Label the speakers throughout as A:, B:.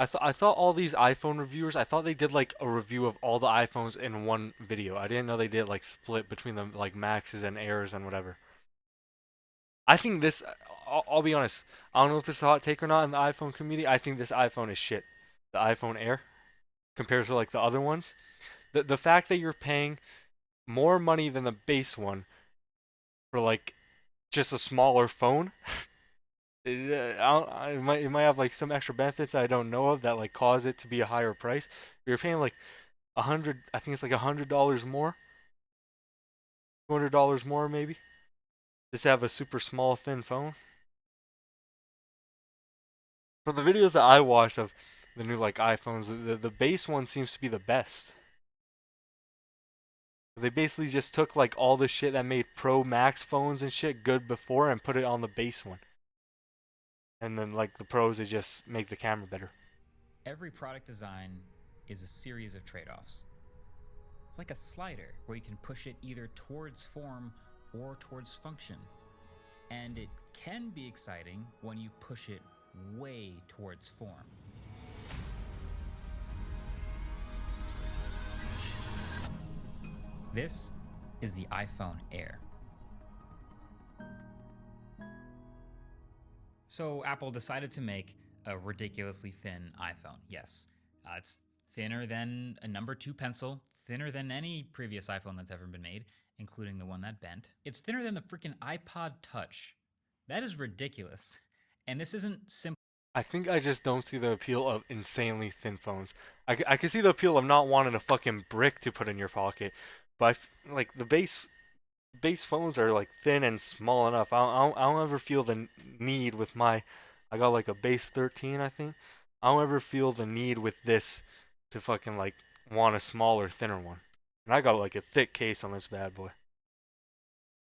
A: I thought all these iPhone reviewers, I thought they did like a review of all the iPhones in one video. I didn't know they did like split between them like Maxes and Airs and whatever. I think this. I'll be honest. I don't know if this is a hot take or not in the iPhone community. I think this iPhone is shit. The iPhone Air compared to like the other ones. The fact that you're paying more money than the base one for like just a smaller phone. It might have like some extra benefits that I don't know of that like cause it to be a higher price. You're paying like 100. I think it's like $100 more, $200 more maybe, just to have a super small thin phone. From the videos that I watched of the new like iPhones, the base one seems to be the best. They basically just took like all the shit that made Pro Max phones and shit good before and put it on the base one. And then like the pros, they just make the camera better.
B: Every product design is a series of trade offs. It's like a slider where you can push it either towards form or towards function. And it can be exciting when you push it way towards form. This is the iPhone Air. So Apple decided to make a ridiculously thin iPhone. Yes, it's thinner than a number 2 pencil, thinner than any previous iPhone that's ever been made, including the one that bent. It's thinner than the freaking iPod Touch. That is ridiculous. And this isn't simple.
A: I think I just don't see the appeal of insanely thin phones. I can see the appeal of not wanting a fucking brick to put in your pocket, but like the base phones are like thin and small enough. I don't ever feel the need with my. I got like a base 13, I think. I don't ever feel the need with this to fucking like want a smaller, thinner one. And I got like a thick case on this bad boy.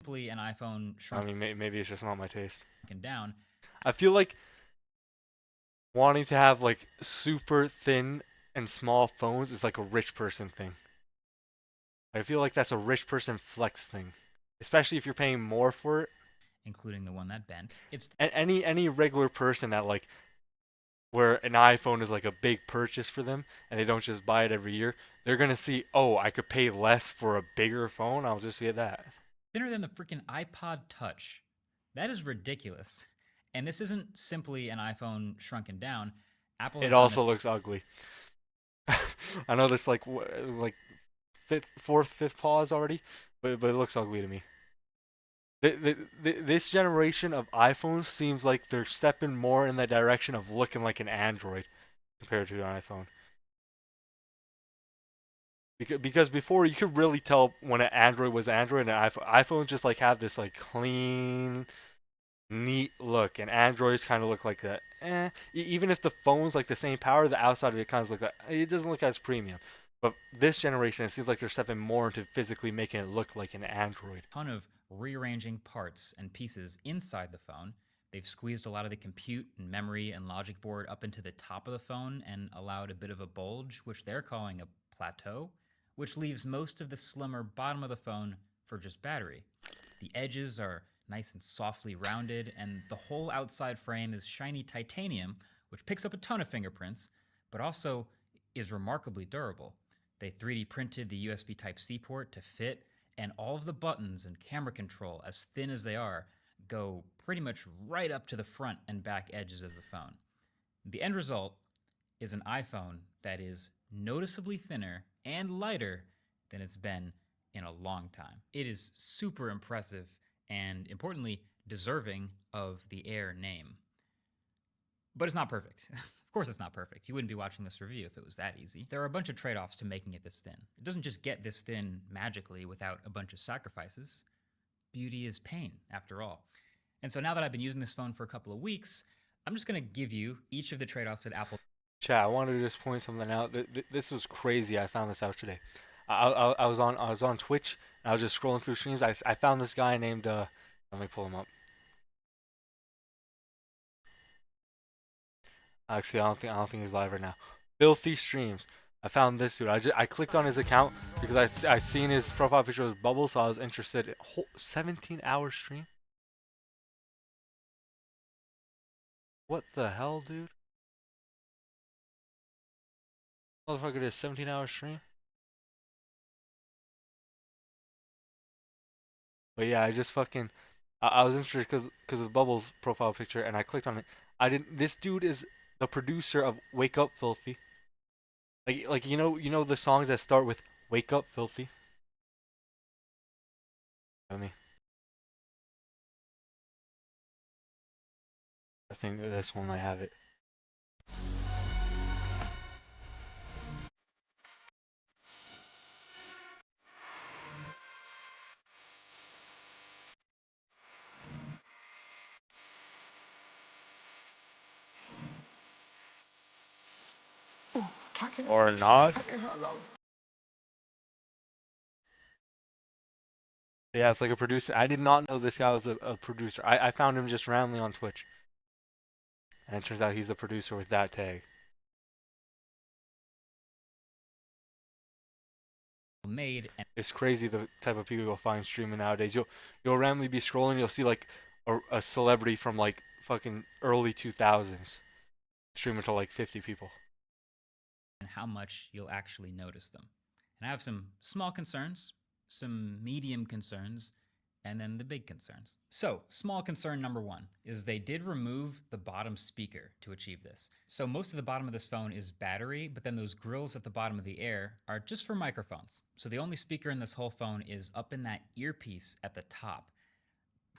B: Simply an iPhone
A: I
B: shrunken
A: mean, maybe it's just not my taste.
B: down.
A: I feel like wanting to have like super thin and small phones is like a rich person thing. I feel like that's a rich person flex thing, especially if you're paying more for it.
B: Including the one that bent. It's
A: And any regular person that like where an iPhone is like a big purchase for them and they don't just buy it every year, they're gonna see, oh, I could pay less for a bigger phone. I'll just get that.
B: thinner than the freaking iPod Touch. That is ridiculous. And this isn't simply an iPhone shrunken down. Apple
A: It
B: has done a
A: also looks ugly. I know this like fourth, fifth pause already, but it looks ugly to me. This generation of iPhones seems like they're stepping more in the direction of looking like an Android compared to an iPhone. Because before you could really tell when an Android was Android and an iPhone. iPhones just like have this like clean, neat look, and Androids kind of look like that. Even if the phone's like the same power, the outside of it kind of look like it doesn't look as premium. But this generation, it seems like they're stepping more into physically making it look like an Android.
B: ton of rearranging parts and pieces inside the phone. They've squeezed a lot of the compute and memory and logic board up into the top of the phone and allowed a bit of a bulge, which they're calling a plateau, which leaves most of the slimmer bottom of the phone for just battery. The edges are nice and softly rounded, and the whole outside frame is shiny titanium, which picks up a ton of fingerprints, but also is remarkably durable. They 3D printed the USB Type C port to fit, and all of the buttons and camera control, as thin as they are, go pretty much right up to the front and back edges of the phone. The end result is an iPhone that is noticeably thinner and lighter than it's been in a long time. It is super impressive and, importantly, deserving of the Air name. But it's not perfect. Of course, it's not perfect. You wouldn't be watching this review if it was that easy. There are a bunch of trade offs to making it this thin. It doesn't just get this thin magically without a bunch of sacrifices. Beauty is pain, after all. And so now that I've been using this phone for a couple of weeks, I'm just going to give you each of the trade offs that Apple.
A: Chat, I wanted to just point something out. This was crazy. I found this out today. I was on Twitch and I was just scrolling through streams. I found this guy named let me pull him up. Actually, I don't think he's live right now. Filthy streams. I found this dude. I clicked on his account because I seen his profile picture was Bubble, so I was interested. 17-hour stream. What the hell, dude? Motherfucker did 17-hour stream. But yeah, I just fucking I was interested because of Bubbles profile picture, and I clicked on it. I didn't. This dude is the producer of "Wake Up Filthy." Like you know the songs that start with "Wake Up Filthy." I mean, I think this one might have it. Or not. Yeah, it's like a producer. I did not know this guy was a producer. I found him just randomly on Twitch, and it turns out he's the producer with that tag.
B: Made and
A: It's crazy the type of people you'll find streaming nowadays. You'll randomly be scrolling, you'll see like a celebrity from like fucking early 2000s streaming to like 50 people.
B: how much you'll actually notice them. And I have some small concerns, some medium concerns, and then the big concerns. So, small concern number one is they did remove the bottom speaker to achieve this. So, most of the bottom of this phone is battery, but then those grills at the bottom of the air are just for microphones. So, the only speaker in this whole phone is up in that earpiece at the top.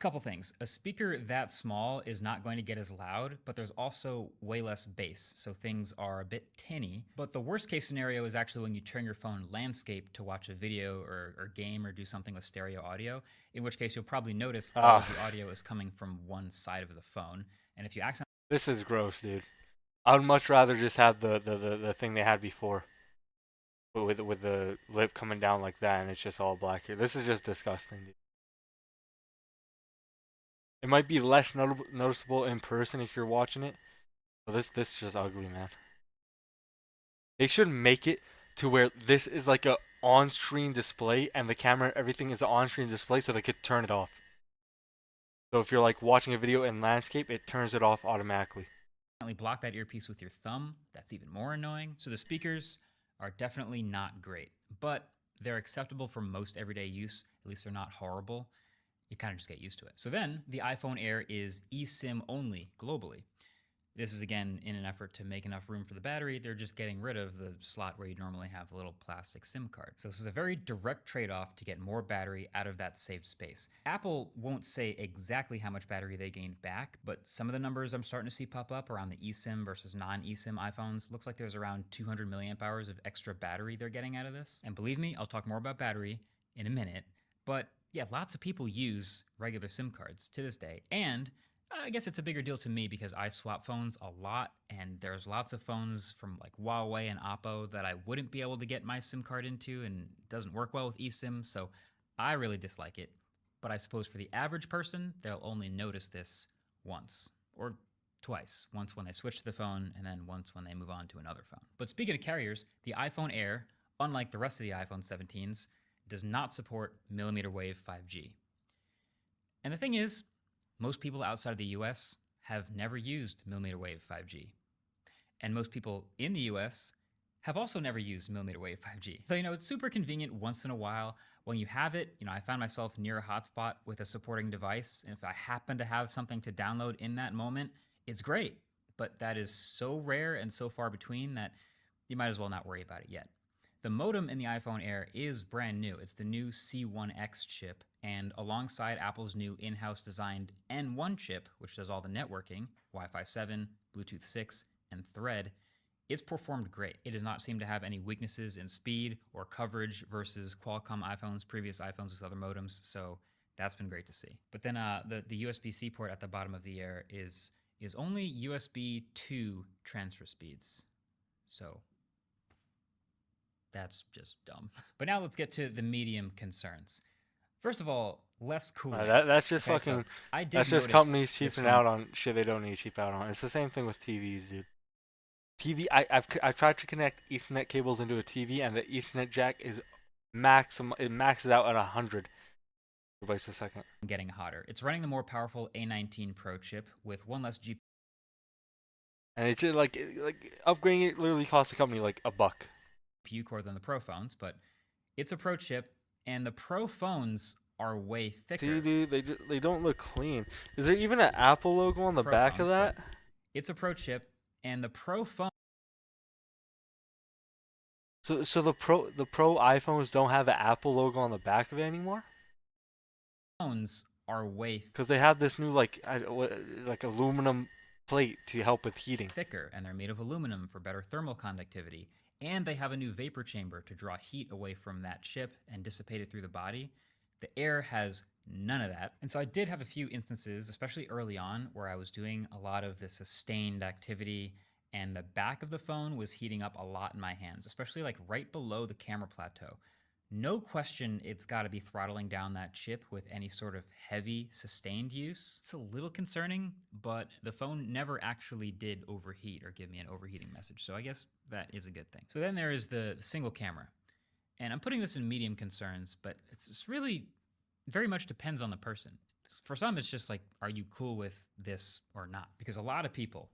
B: Couple things. A speaker that small is not going to get as loud, but there's also way less bass, so things are a bit tinny. But the worst case scenario is actually when you turn your phone landscape to watch a video or game or do something with stereo audio, in which case you'll probably notice all
A: Ah,
B: of the audio is coming from one side of the phone. And if you accidentally
A: this is gross, dude. I'd much rather just have the thing they had before, with the lip coming down like that, and it's just all black here. This is just disgusting, dude. It might be less noticeable in person if you're watching it, but this is just ugly, man. They should make it to where this is like a on-screen display, and the camera, everything is an on-screen display, so they could turn it off. So if you're like watching a video in landscape, it turns it off automatically.
B: block that earpiece with your thumb, that's even more annoying. So the speakers are definitely not great, but they're acceptable for most everyday use. At least they're not horrible. You kind of just get used to it. So then the iPhone Air is eSIM only globally. This is again in an effort to make enough room for the battery. They're just getting rid of the slot where you normally have a little plastic SIM card. So this is a very direct trade-off to get more battery out of that saved space. Apple won't say exactly how much battery they gained back, but some of the numbers I'm starting to see pop up around the eSIM versus non-eSIM iPhones looks like there's around 200 milliamp hours of extra battery they're getting out of this. And believe me, I'll talk more about battery in a minute, but yeah, lots of people use regular SIM cards to this day, and I guess it's a bigger deal to me because I swap phones a lot, and there's lots of phones from like Huawei and Oppo that I wouldn't be able to get my SIM card into, and it doesn't work well with eSIM, so I really dislike it. But I suppose for the average person, they'll only notice this once or twice. Once when they switch to the phone, and then once when they move on to another phone. But speaking of carriers, the iPhone Air, unlike the rest of the iPhone 17s, does not support millimeter wave 5G. And the thing is, most people outside of the US have never used millimeter wave 5G. And most people in the US have also never used millimeter wave 5G. So, it's super convenient once in a while. When you have it, I find myself near a hotspot with a supporting device. And if I happen to have something to download in that moment, it's great. But that is so rare and so far between that you might as well not worry about it yet. The modem in the iPhone Air is brand new. It's the new C1X chip, and alongside Apple's new in-house designed N1 chip, which does all the networking, Wi-Fi 7, Bluetooth 6, and Thread, it's performed great. It does not seem to have any weaknesses in speed or coverage versus Qualcomm iPhones, previous iPhones with other modems, so that's been great to see. But then the USB-C port at the bottom of the Air is only USB 2 transfer speeds. So that's just dumb. But now let's get to the medium concerns. First of all, less cooling.
A: That's just
B: Okay, so
A: fucking.
B: I
A: That's
B: did
A: just
B: notice
A: companies
B: this
A: cheaping
B: phone.
A: out on shit they don't need to cheap out on. It's the same thing with TVs, dude. I've tried to connect Ethernet cables into a TV, and the Ethernet jack is it maxes out at 100 gigabytes a second.
B: Getting hotter. It's running the more powerful A19 Pro chip with one less GPU.
A: And it's just like upgrading it literally costs the company like $1.
B: GPU core than the Pro phones, but it's a Pro chip, and the Pro phones are way
A: See,
B: thicker.
A: dude, they don't look clean. Is there even an Apple logo on the
B: Pro
A: back of
B: phones, but
A: that?
B: it's a Pro chip, and the Pro
A: So the Pro iPhones don't have an Apple logo on the back of it anymore?
B: phones are way
A: Because they have this new like aluminum plate to help with heating.
B: thicker, and they're made of aluminum for better thermal conductivity. And they have a new vapor chamber to draw heat away from that chip and dissipate it through the body. The Air has none of that. And so I did have a few instances, especially early on, where I was doing a lot of the sustained activity and the back of the phone was heating up a lot in my hands, especially like right below the camera plateau. No question it's got to be throttling down that chip with any sort of heavy, sustained use. It's a little concerning, but the phone never actually did overheat or give me an overheating message, so I guess that is a good thing. So then there is the single camera. And I'm putting this in medium concerns, but it's really very much depends on the person. For some, it's just like, are you cool with this or not? Because a lot of people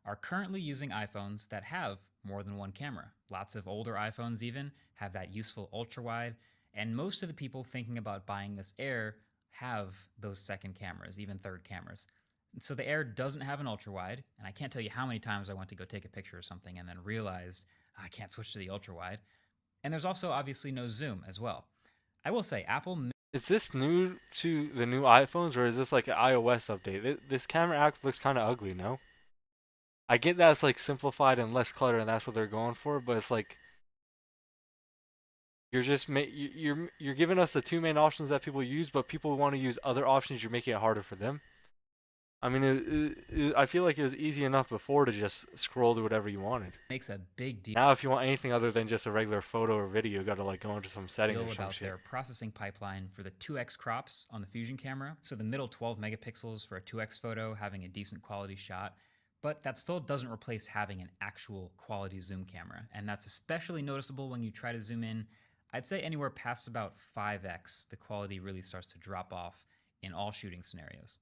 B: are currently using iPhones that have more than one camera. Lots of older iPhones even have that useful ultra wide. And most of the people thinking about buying this Air have those second cameras, even third cameras. So the Air doesn't have an ultra wide, and I can't tell you how many times I went to go take a picture or something and then realized I can't switch to the ultra wide. And there's also obviously no zoom as well. I will say Apple.
A: Is this new to the new iPhones, or is this like an iOS update? This camera app looks kind of ugly, no? I get that it's like simplified and less clutter, and that's what they're going for, but it's like you're giving us the two main options that people use, but people want to use other options. You're making it harder for them. I mean, I feel like it was easy enough before to just scroll to whatever you wanted.
B: Makes a big deal
A: Now, if you want anything other than just a regular photo or video, you gotta like go into some settings or some
B: about
A: shit.
B: their processing pipeline for the 2x crops on the Fusion camera. So the middle 12 megapixels for a 2x photo, having a decent quality shot. But that still doesn't replace having an actual quality zoom camera. And that's especially noticeable when you try to zoom in. I'd say anywhere past about 5x, the quality really starts to drop off in all shooting scenarios.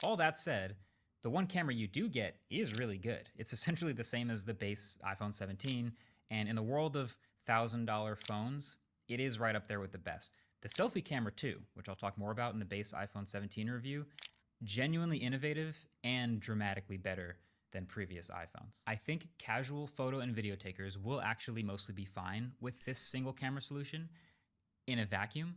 B: All that said, the one camera you do get is really good. It's essentially the same as the base iPhone 17, and in the world of $1,000 phones, it is right up there with the best. The selfie camera too, which I'll talk more about in the base iPhone 17 review, genuinely innovative and dramatically better than previous iPhones. I think casual photo and video takers will actually mostly be fine with this single camera solution in a vacuum,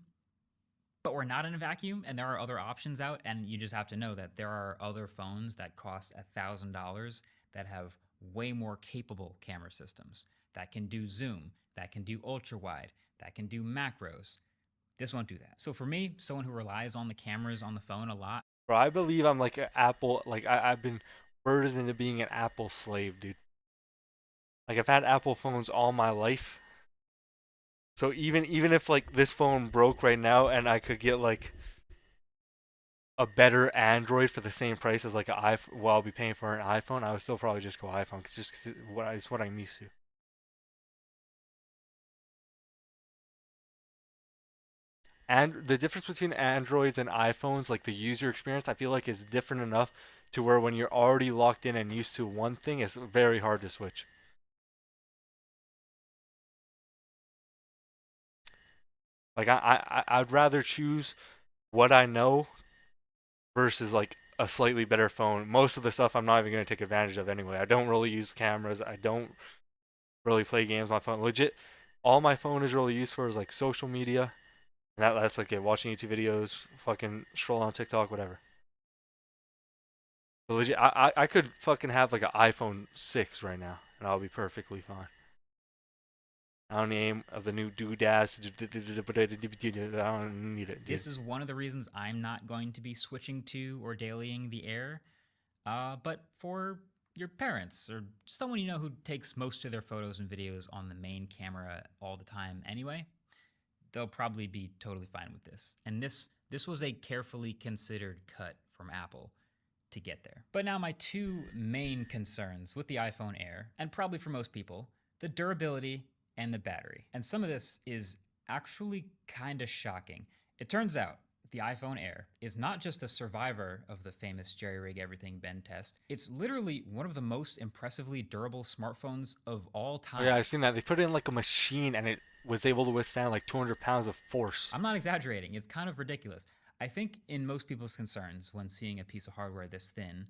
B: but we're not in a vacuum and there are other options out, and you just have to know that there are other phones that cost $1,000 that have way more capable camera systems that can do zoom, that can do ultra wide, that can do macros. This won't do that. So for me, someone who relies on the cameras on the phone a lot,
A: Bro, I believe I'm like an Apple. Like I've been burdened into being an Apple slave, dude. Like I've had Apple phones all my life. So even if like this phone broke right now and I could get like a better Android for the same price as like an iPhone, well, I'll be paying for an iPhone, I would still probably just go iPhone, cause just cause it's what I'm used to. And the difference between Androids and iPhones, like the user experience, I feel like is different enough to where when you're already locked in and used to one thing, it's very hard to switch. Like I'd rather choose what I know versus like a slightly better phone. Most of the stuff I'm not even gonna take advantage of anyway. I don't really use cameras. I don't really play games on my phone. Legit, all my phone is really used for is like social media. And that's like it, watching YouTube videos, fucking scroll on TikTok, whatever. But legit, I could fucking have like an iPhone 6 right now, and I'll be perfectly fine. I don't name of the new doodads. I don't need it, dude.
B: this is one of the reasons I'm not going to be switching to or dailying the Air. But for your parents or someone you know who takes most of their photos and videos on the main camera all the time anyway, they'll probably be totally fine with this. And this was a carefully considered cut from Apple to get there. But now my two main concerns with the iPhone Air, and probably for most people, the durability and the battery. And some of this is actually kind of shocking. It turns out the iPhone Air is not just a survivor of the famous jerry rig everything Ben test, it's literally one of the most impressively durable smartphones of all
A: Oh yeah,
B: time.
A: I've seen that. They put it in like a machine and it was able to withstand like 200 pounds of force.
B: I'm not exaggerating, it's kind of ridiculous. I think in most people's concerns when seeing a piece of hardware this thin,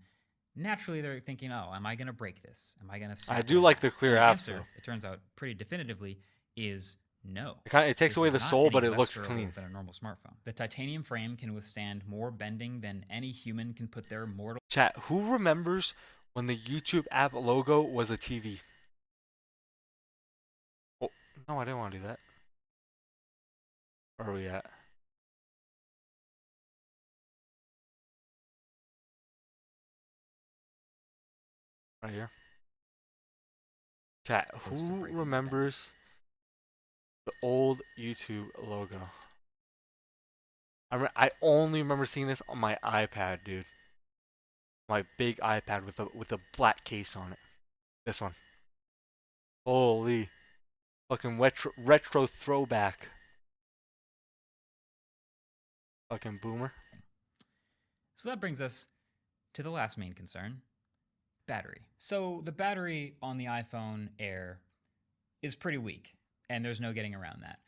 B: naturally they're thinking, oh, am I going to break this? Am I going to
A: I
B: snap it
A: do
B: in
A: like the
B: half?
A: clear
B: And the
A: apps
B: answer,
A: though.
B: it turns out pretty definitively, is no.
A: It takes
B: This
A: away
B: is
A: the
B: not
A: soul,
B: any
A: but it
B: less
A: looks
B: durable
A: clean.
B: than a normal smartphone. The titanium frame can withstand more bending than any human can put their mortal.
A: Chat, who remembers when the YouTube app logo was a TV? Oh, no, I didn't want to do that. Where are we at? Right here. Chat,
B: Close to
A: who
B: breaking or bending.
A: remembers the old YouTube logo? I only remember seeing this on my iPad, dude. My big iPad with a black case on it. This one. Holy fucking retro throwback. Fucking boomer.
B: So that brings us to the last main concern, battery. So the battery on the iPhone Air is pretty weak, and there's no getting around that.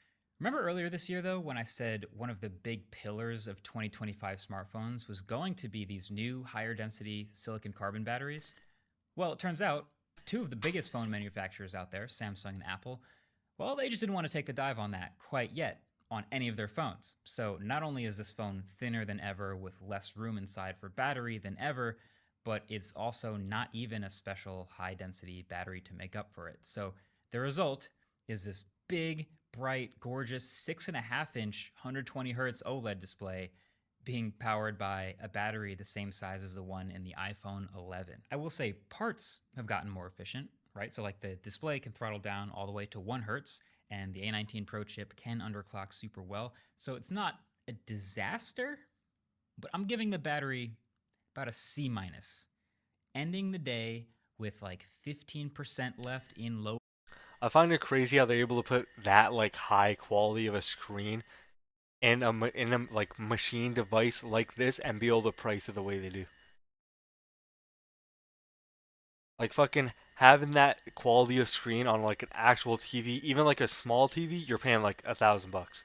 B: Remember earlier this year, though, when I said one of the big pillars of 2025 smartphones was going to be these new higher density silicon carbon batteries? Well, it turns out two of the biggest phone manufacturers out there, Samsung and Apple, well, they just didn't want to take the dive on that quite yet on any of their phones. So not only is this phone thinner than ever with less room inside for battery than ever, but it's also not even a special high density battery to make up for it. So the result is this big, bright, gorgeous 6.5-inch 120 hertz OLED display being powered by a battery the same size as the one in the iPhone 11. I will say parts have gotten more efficient, right? So like the display can throttle down all the way to 1 hertz, and the A19 Pro chip can underclock super well. So it's not a disaster, but I'm giving the battery about a C minus, ending the day with like 15% left in low.
A: I find it crazy how they're able to put that like high quality of a screen in a like machine device like this and be able to price it the way they do. Like fucking having that quality of screen on like an actual TV, even like a small TV, you're paying like $1,000.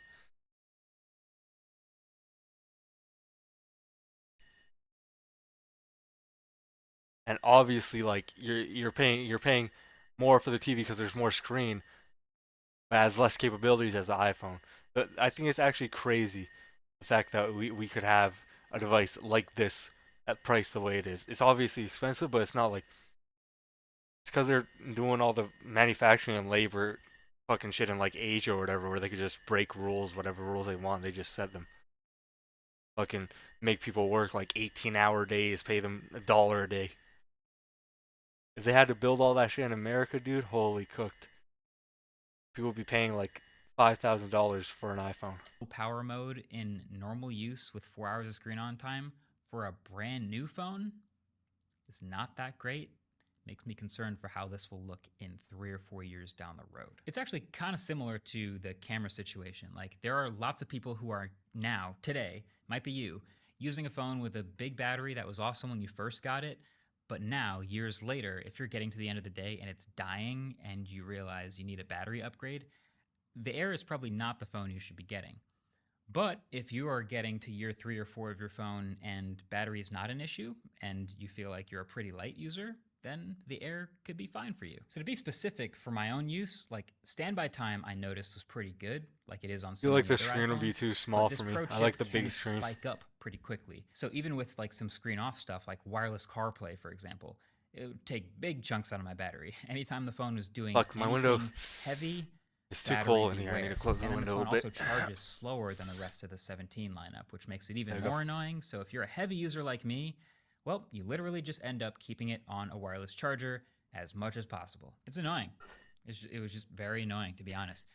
A: And obviously, like you're paying more for the TV because there's more screen, but has less capabilities as the iPhone. But I think it's actually crazy the fact that we could have a device like this at price the way it is. It's obviously expensive, but it's not like it's because they're doing all the manufacturing and labor fucking shit in like Asia or whatever, where they could just break rules, whatever rules they want, they just set them. Fucking make people work like 18-hour days, pay them $1 a day. If they had to build all that shit in America, dude, holy cooked. People would be paying like $5,000 for an iPhone.
B: Power mode in normal use with 4 hours of screen on time for a brand new phone is not that great. Makes me concerned for how this will look in 3 or 4 years down the road. It's actually kind of similar to the camera situation. Like, there are lots of people who are now, today, might be you, using a phone with a big battery that was awesome when you first got it, but now, years later, if you're getting to the end of the day and it's dying and you realize you need a battery upgrade, the Air is probably not the phone you should be getting. But if you are getting to year 3 or 4 of your phone and battery is not an issue and you feel like you're a pretty light user, then the Air could be fine for you. So to be specific, for my own use, like standby time I noticed was pretty good, like it is on
A: I feel
B: so
A: like
B: many
A: the
B: other
A: screen would be
B: iPhones,
A: too
B: but
A: small
B: this
A: for me.
B: Pro
A: I like
B: chip
A: the
B: can
A: big screens.
B: spike up pretty quickly. So even with like some screen off stuff like wireless CarPlay, for example, it would take big chunks out of my battery. Anytime the phone was doing
A: Fuck, my window.
B: anything heavy,
A: It's too
B: battery
A: cold in here. I need to
B: beware.
A: close the
B: And then this
A: window a
B: phone
A: bit.
B: also charges slower than the rest of the 17 lineup, which makes it
A: There
B: even
A: you go.
B: more annoying. So if you're a heavy user like me, well, you literally just end up keeping it on a wireless charger as much as possible. It's annoying. It was just very annoying, to be honest.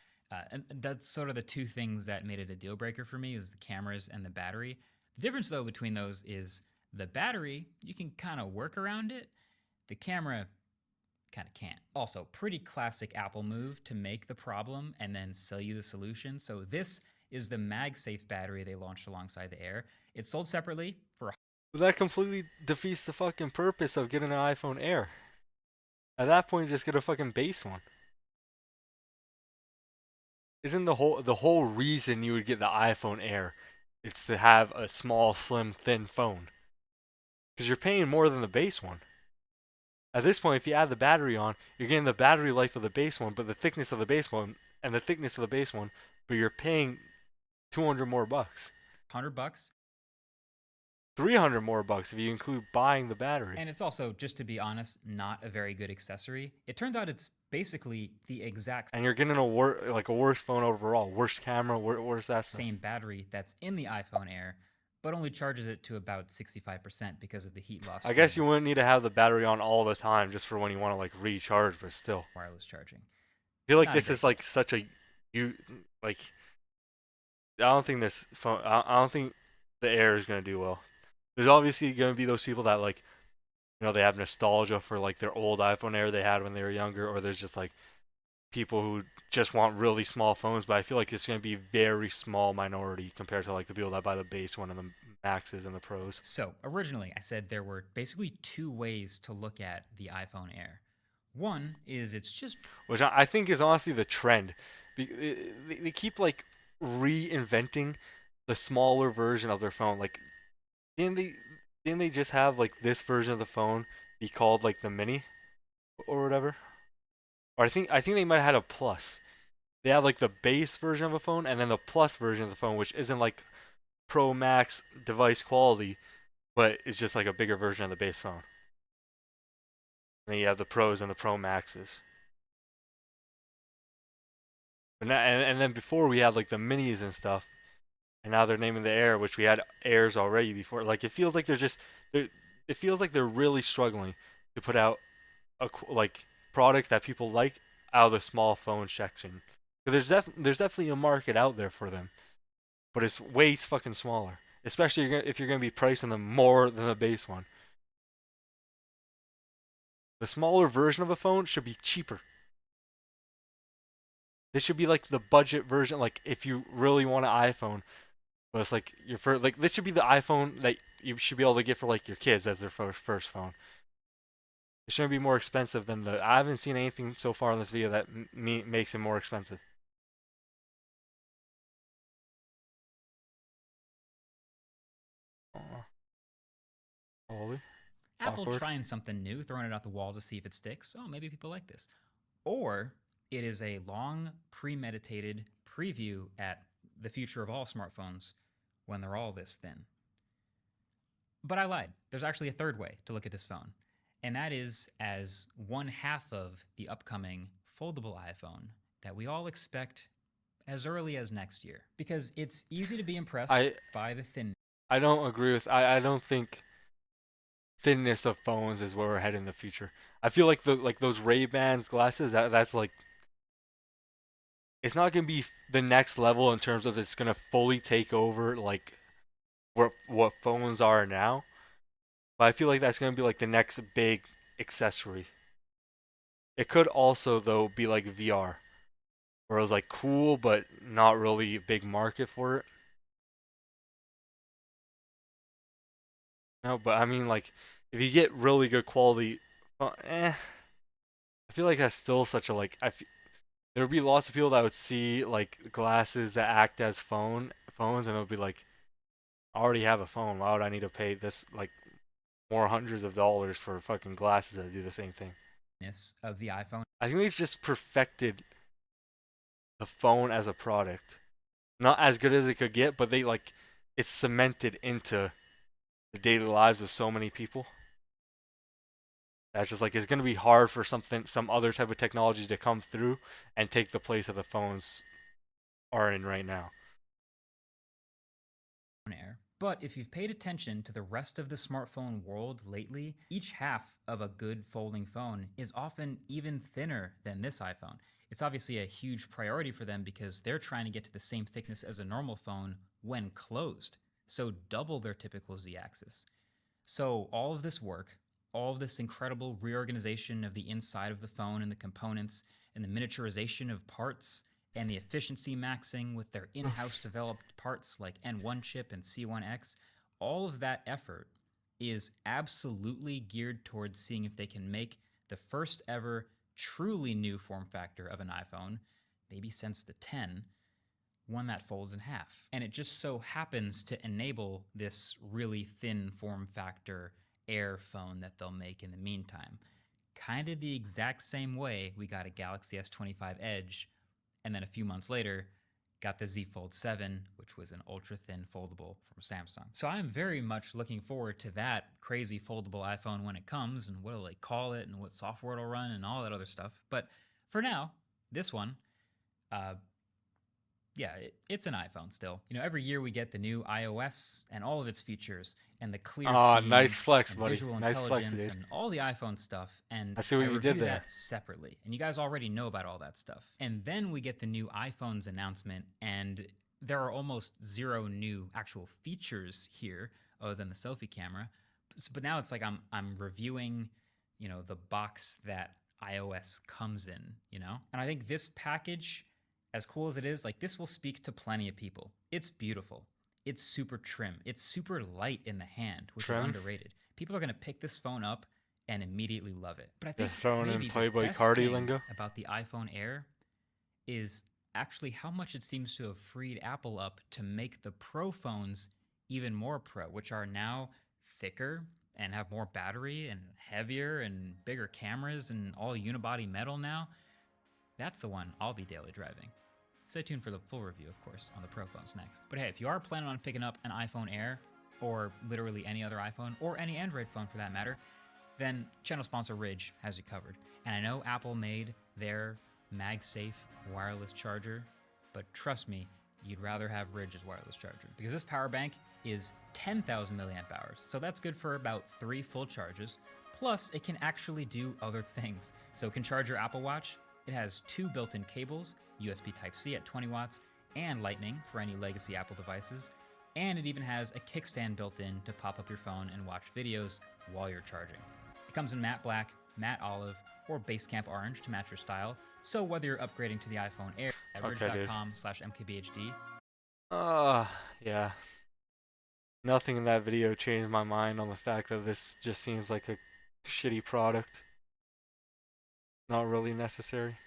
B: And that's sort of the two things that made it a deal breaker for me, is the cameras and the battery. The difference, though, between those is the battery, you can kind of work around it. The camera, kind of can't. Also, pretty classic Apple move to make the problem and then sell you the solution. So this is the MagSafe battery they launched alongside the Air. It's sold separately for
A: But that completely defeats the fucking purpose of getting an iPhone Air. At that point, just get a fucking base one. Isn't the whole reason you would get the iPhone Air? It's to have a small, slim, thin phone. Because you're paying more than the base one. At this point, if you add the battery on, you're getting the battery life of the base one, but the thickness of the base one, and the thickness of the base one, but you're paying 200 more bucks.
B: $100.
A: 300 more bucks if you include buying the battery.
B: And it's also, just to be honest, not a very good accessory. It turns out it's basically the exact
A: And you're getting a worse phone overall, worse camera, worse that stuff.
B: same battery that's in the iPhone Air, but only charges it to about 65% because of the heat loss
A: I
B: due
A: guess
B: to
A: you wouldn't need to have the battery on all the time just for when you want to like recharge, but still.
B: wireless charging.
A: I feel like
B: Not a
A: this
B: great
A: is
B: phone.
A: like such a you like I don't think this phone I don't think the Air is going to do well. There's obviously going to be those people that like they have nostalgia for like their old iPhone Air they had when they were younger, or there's just like people who just want really small phones, but I feel like it's going to be a very small minority compared to like the people that buy the base one and the Maxes and the Pros.
B: So, originally, I said there were basically two ways to look at the iPhone Air. One is it's just
A: Which I think is honestly the trend. They keep like reinventing the smaller version of their phone. Like didn't they didn't they just have like this version of the phone be called like the Mini or whatever? Or I think they might have had a Plus. They had like the base version of a phone and then the Plus version of the phone, which isn't like Pro Max device quality, but it's just like a bigger version of the base phone. And then you have the Pros and the Pro Maxes. And then before we had like the minis and stuff, and now they're naming the Air, which we had Airs already before. Like it feels like they're it feels like they're really struggling to put out a like product that people like out of the small phone section. There's definitely a market out there for them, but it's way fucking smaller. Especially if you're gonna be pricing them more than the base one. The smaller version of a phone should be cheaper. This should be like the budget version. Like if you really want an iPhone, but it's like your first, like this should be the iPhone that you should be able to get for like your kids as their first phone. It shouldn't be more expensive than the. I haven't seen anything so far in this video that makes it more expensive. Oh, holy
B: Apple
A: awkward.
B: trying something new, throwing it out the wall to see if it sticks. Oh, maybe people like this. Or it is a long, premeditated preview at the future of all smartphones when they're all this thin. But I lied. There's actually a third way to look at this phone, and that is as one half of the upcoming foldable iPhone that we all expect as early as next year. Because it's easy to be impressed
A: I
B: by the thin.
A: I don't agree with. I don't think thinness of phones is where we're heading in the future. I feel like those Ray-Ban glasses that's like it's not gonna be the next level in terms of it's gonna fully take over like what phones are now. But I feel like that's gonna be like the next big accessory. It could also though be like VR, where it was like cool but not really a big market for it. No, but I mean like if you get really good quality, I feel like that's still such a like there would be lots of people that would see like glasses that act as phones and they'll be like, I already have a phone. Why would I need to pay this like more hundreds of dollars for fucking glasses that do the same thing?
B: Of the iPhone.
A: I think they've just perfected the phone as a product. Not as good as it could get, but they like it's cemented into the daily lives of so many people. That's just like it's gonna be hard for some other type of technology to come through and take the place of the phones are in right now.
B: Air. But if you've paid attention to the rest of the smartphone world lately, each half of a good folding phone is often even thinner than this iPhone. It's obviously a huge priority for them because they're trying to get to the same thickness as a normal phone when closed, so double their typical Z axis. So, all of this work, all of this incredible reorganization of the inside of the phone and the components, and the miniaturization of parts, and the efficiency maxing with their in-house developed parts like N1 chip and C1X, all of that effort is absolutely geared towards seeing if they can make the first ever truly new form factor of an iPhone, maybe since the 10, one that folds in half. And it just so happens to enable this really thin form factor Air phone that they'll make in the meantime. Kind of the exact same way we got a Galaxy S25 Edge, and then a few months later, got the Z Fold 7, which was an ultra thin foldable from Samsung. So I'm very much looking forward to that crazy foldable iPhone when it comes, and what'll they call it, and what software it'll run, and all that other stuff. But for now, this one, uh, yeah, it's an iPhone still. You know, every year we get the new iOS and all of its features and the clear
A: Ah, nice
B: feed
A: flex,
B: and
A: buddy.
B: visual
A: Nice flex,
B: intelligence
A: dude.
B: and all the iPhone stuff. And
A: I see
B: I
A: what you did
B: review
A: there.
B: that separately. And you guys already know about all that stuff. And then we get the new iPhone's announcement, and there are almost zero new actual features here other than the selfie camera. But now it's like I'm reviewing, you know, the box that iOS comes in, you know? And I think this package, as cool as it is, like this will speak to plenty of people. It's beautiful. It's super trim. It's super light in the hand, which is
A: Trim.
B: underrated. People are going to pick this phone up and immediately love it. But I
A: They're
B: think
A: throwing in
B: maybe the
A: Playboy
B: best
A: Cardi
B: thing
A: lingo.
B: about the iPhone Air is actually how much it seems to have freed Apple up to make the Pro phones even more pro, which are now thicker and have more battery and heavier and bigger cameras and all unibody metal now. That's the one I'll be daily driving. Stay tuned for the full review, of course, on the Pro phones next. But hey, if you are planning on picking up an iPhone Air, or literally any other iPhone, or any Android phone for that matter, then channel sponsor Ridge has you covered. And I know Apple made their MagSafe wireless charger, but trust me, you'd rather have Ridge's wireless charger, because this power bank is 10,000 milliamp hours, so that's good for about 3 full charges. Plus, it can actually do other things. So it can charge your Apple Watch. It has 2 built-in cables, USB Type-C at 20 watts, and Lightning for any legacy Apple devices. And it even has a kickstand built in to pop up your phone and watch videos while you're charging. It comes in matte black, matte olive, or Basecamp orange to match your style. So whether you're upgrading to the iPhone Air at
A: Okay, dude.
B: ridge.com/mkbhd.
A: Yeah. Nothing in that video changed my mind on the fact that this just seems like a shitty product. Not really necessary.